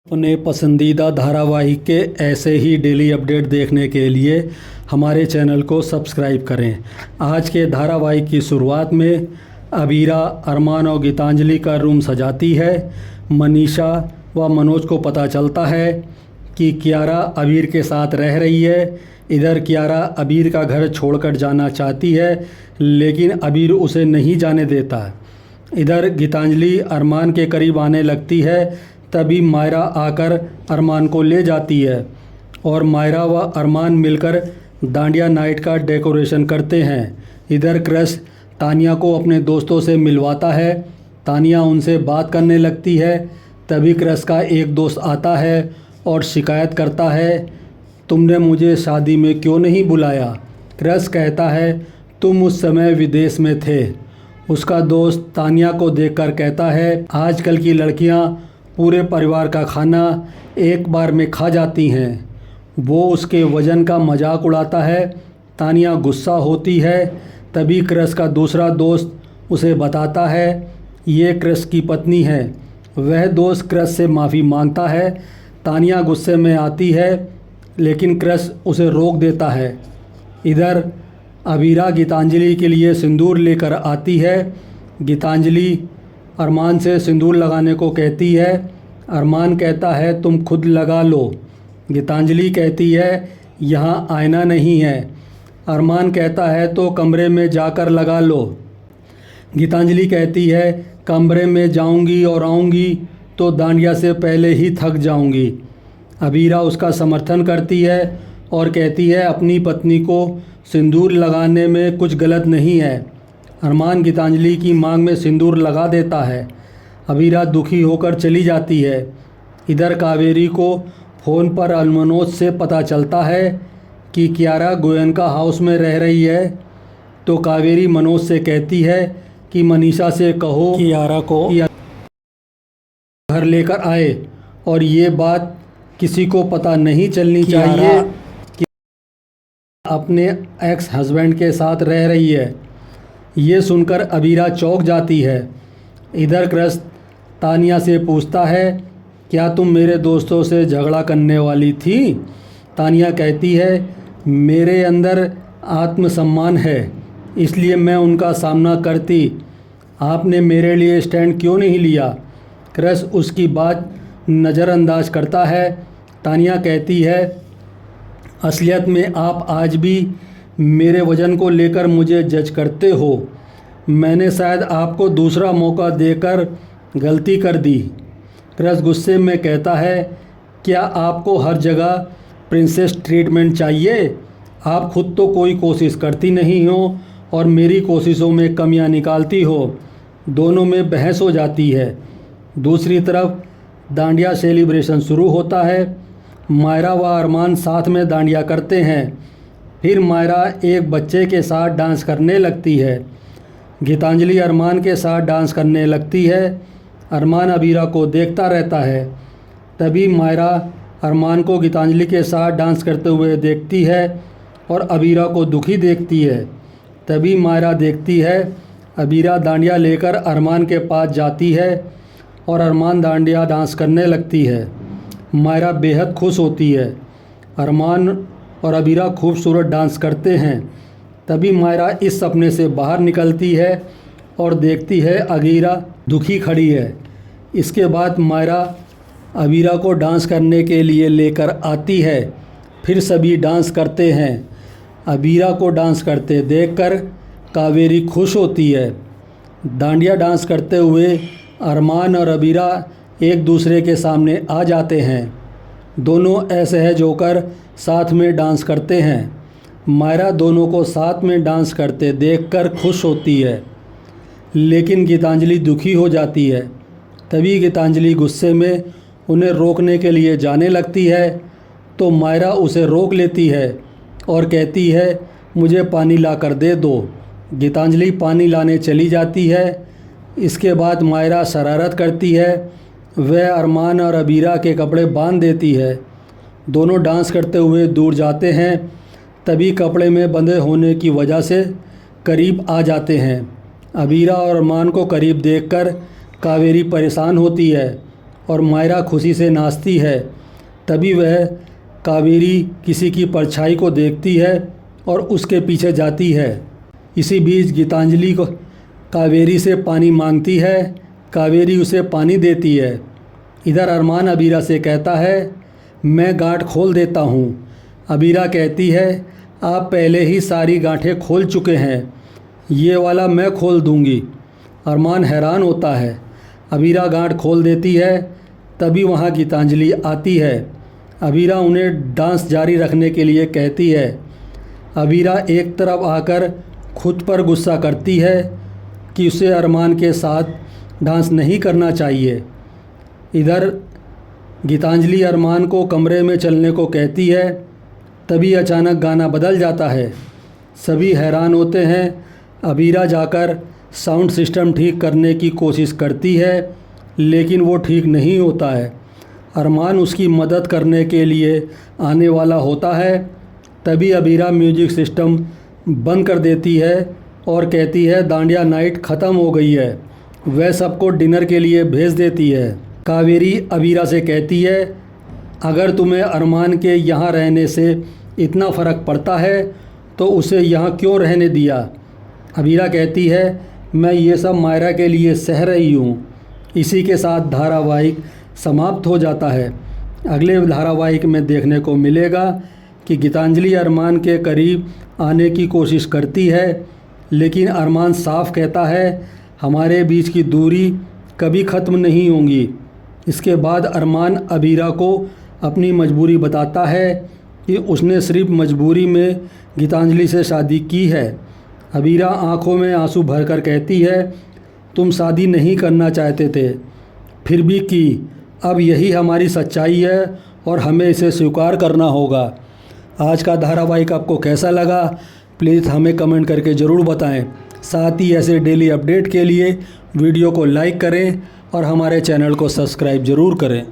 अपने पसंदीदा धारावाहिक के ऐसे ही डेली अपडेट देखने के लिए हमारे चैनल को सब्सक्राइब करें। आज के धारावाहिक की शुरुआत में अबीरा अरमान और गीतांजलि का रूम सजाती है। मनीषा व मनोज को पता चलता है कि कियारा अबीर के साथ रह रही है। इधर कियारा अबीर का घर छोड़कर जाना चाहती है, लेकिन अबीर उसे नहीं जाने देता। इधर गीतांजलि अरमान के करीब आने लगती है, तभी मायरा आकर अरमान को ले जाती है और मायरा व अरमान मिलकर डांडिया नाइट का डेकोरेशन करते हैं। इधर क्रश तानिया को अपने दोस्तों से मिलवाता है। तानिया उनसे बात करने लगती है, तभी क्रश का एक दोस्त आता है और शिकायत करता है, तुमने मुझे शादी में क्यों नहीं बुलाया। क्रश कहता है, तुम उस समय विदेश में थे। उसका दोस्त तानिया को देखकर कहता है, आजकल की लड़कियां पूरे परिवार का खाना एक बार में खा जाती हैं। वो उसके वज़न का मजाक उड़ाता है। तानिया गुस्सा होती है, तभी क्रश का दूसरा दोस्त उसे बताता है ये क्रश की पत्नी है। वह दोस्त क्रश से माफ़ी मांगता है। तानिया गुस्से में आती है, लेकिन क्रश उसे रोक देता है। इधर अबीरा गीतांजलि के लिए सिंदूर लेकर आती है। गीतांजलि अरमान से सिंदूर लगाने को कहती है। अरमान कहता है, तुम खुद लगा लो। गीतांजलि कहती है, यहाँ आईना नहीं है। अरमान कहता है, तो कमरे में जाकर लगा लो। गीतांजलि कहती है, कमरे में जाऊंगी और आऊंगी तो डांडिया से पहले ही थक जाऊंगी। अबीरा उसका समर्थन करती है और कहती है, अपनी पत्नी को सिंदूर लगाने में कुछ गलत नहीं है। अरमान गीतांजलि की मांग में सिंदूर लगा देता है। अबीरा दुखी होकर चली जाती है। इधर कावेरी को फ़ोन पर मनोज से पता चलता है कि कियारा गोयनका हाउस में रह रही है, तो कावेरी मनोज से कहती है कि मनीषा से कहो कियारा को घर लेकर आए और ये बात किसी को पता नहीं चलनी चाहिए कि अपने एक्स हस्बैंड के साथ रह रही है। ये सुनकर अबीरा चौंक जाती है। इधर क्रश तानिया से पूछता है, क्या तुम मेरे दोस्तों से झगड़ा करने वाली थी। तानिया कहती है, मेरे अंदर आत्मसम्मान है, इसलिए मैं उनका सामना करती। आपने मेरे लिए स्टैंड क्यों नहीं लिया। क्रश उसकी बात नज़रअंदाज करता है। तानिया कहती है, असलियत में आप आज भी मेरे वज़न को लेकर मुझे जज करते हो। मैंने शायद आपको दूसरा मौका देकर गलती कर दी। क्रश गुस्से में कहता है, क्या आपको हर जगह प्रिंसेस ट्रीटमेंट चाहिए। आप खुद तो कोई कोशिश करती नहीं हो और मेरी कोशिशों में कमियां निकालती हो। दोनों में बहस हो जाती है। दूसरी तरफ डांडिया सेलिब्रेशन शुरू होता है। मायरा व अरमान साथ में डांडिया करते हैं। फिर मायरा एक बच्चे के साथ डांस करने लगती है। गीतांजलि अरमान के साथ डांस करने लगती है। अरमान अबीरा को देखता रहता है। तभी मायरा अरमान को गीतांजलि के साथ डांस करते हुए देखती है और अबीरा को दुखी देखती है। तभी मायरा देखती है अबीरा डांडिया लेकर अरमान के पास जाती है और अरमान डांडिया डांस करने लगती है। मायरा बेहद खुश होती है। अरमान और अबीरा खूबसूरत डांस करते हैं। तभी मायरा इस सपने से बाहर निकलती है और देखती है अबीरा दुखी खड़ी है। इसके बाद मायरा अबीरा को डांस करने के लिए लेकर आती है। फिर सभी डांस करते हैं। अबीरा को डांस करते देखकर कावेरी खुश होती है। डांडिया डांस करते हुए अरमान और अबीरा एक दूसरे के सामने आ जाते हैं। दोनों असहज होकर साथ में डांस करते हैं। मायरा दोनों को साथ में डांस करते देखकर खुश होती है, लेकिन गीतांजलि दुखी हो जाती है। तभी गीतांजलि गुस्से में उन्हें रोकने के लिए जाने लगती है, तो मायरा उसे रोक लेती है और कहती है, मुझे पानी ला कर दे दो। गीतांजलि पानी लाने चली जाती है। इसके बाद मायरा शरारत करती है। वह अरमान और अबीरा के कपड़े बांध देती है। दोनों डांस करते हुए दूर जाते हैं। तभी कपड़े में बंधे होने की वजह से करीब आ जाते हैं। अबीरा और अरमान को करीब देखकर कावेरी परेशान होती है और मायरा खुशी से नाचती है। तभी वह कावेरी किसी की परछाई को देखती है और उसके पीछे जाती है। इसी बीच गीतांजलि को कावेरी से पानी मांगती है। कावेरी उसे पानी देती है। इधर अरमान अबीरा से कहता है, मैं गांठ खोल देता हूँ। अबीरा कहती है, आप पहले ही सारी गांठें खोल चुके हैं, ये वाला मैं खोल दूँगी। अरमान हैरान होता है। अबीरा गांठ खोल देती है। तभी वहाँ गीतांजलि आती है। अबीरा उन्हें डांस जारी रखने के लिए कहती है। अबीरा एक तरफ आकर खुद पर गुस्सा करती है कि उसे अरमान के साथ डांस नहीं करना चाहिए। इधर गीतांजलि अरमान को कमरे में चलने को कहती है। तभी अचानक गाना बदल जाता है। सभी हैरान होते हैं। अबीरा जाकर साउंड सिस्टम ठीक करने की कोशिश करती है, लेकिन वो ठीक नहीं होता है। अरमान उसकी मदद करने के लिए आने वाला होता है। तभी अबीरा म्यूजिक सिस्टम बंद कर देती है और कहती है, दांडिया नाइट ख़त्म हो गई है। वह सबको डिनर के लिए भेज देती है। कावेरी अबीरा से कहती है, अगर तुम्हें अरमान के यहाँ रहने से इतना फ़र्क पड़ता है तो उसे यहाँ क्यों रहने दिया। अबीरा कहती है, मैं ये सब मायरा के लिए सह रही हूँ। इसी के साथ धारावाहिक समाप्त हो जाता है। अगले धारावाहिक में देखने को मिलेगा कि गीतांजलि अरमान के करीब आने की कोशिश करती है, लेकिन अरमान साफ कहता है, हमारे बीच की दूरी कभी ख़त्म नहीं होगी। इसके बाद अरमान अबीरा को अपनी मजबूरी बताता है कि उसने सिर्फ मजबूरी में गीतांजलि से शादी की है। अबीरा आंखों में आंसू भरकर कहती है, तुम शादी नहीं करना चाहते थे, फिर भी की। अब यही हमारी सच्चाई है और हमें इसे स्वीकार करना होगा। आज का धारावाहिक आपको कैसा लगा, प्लीज़ हमें कमेंट करके ज़रूर बताएं। साथ ही ऐसे डेली अपडेट के लिए वीडियो को लाइक करें और हमारे चैनल को सब्सक्राइब ज़रूर करें।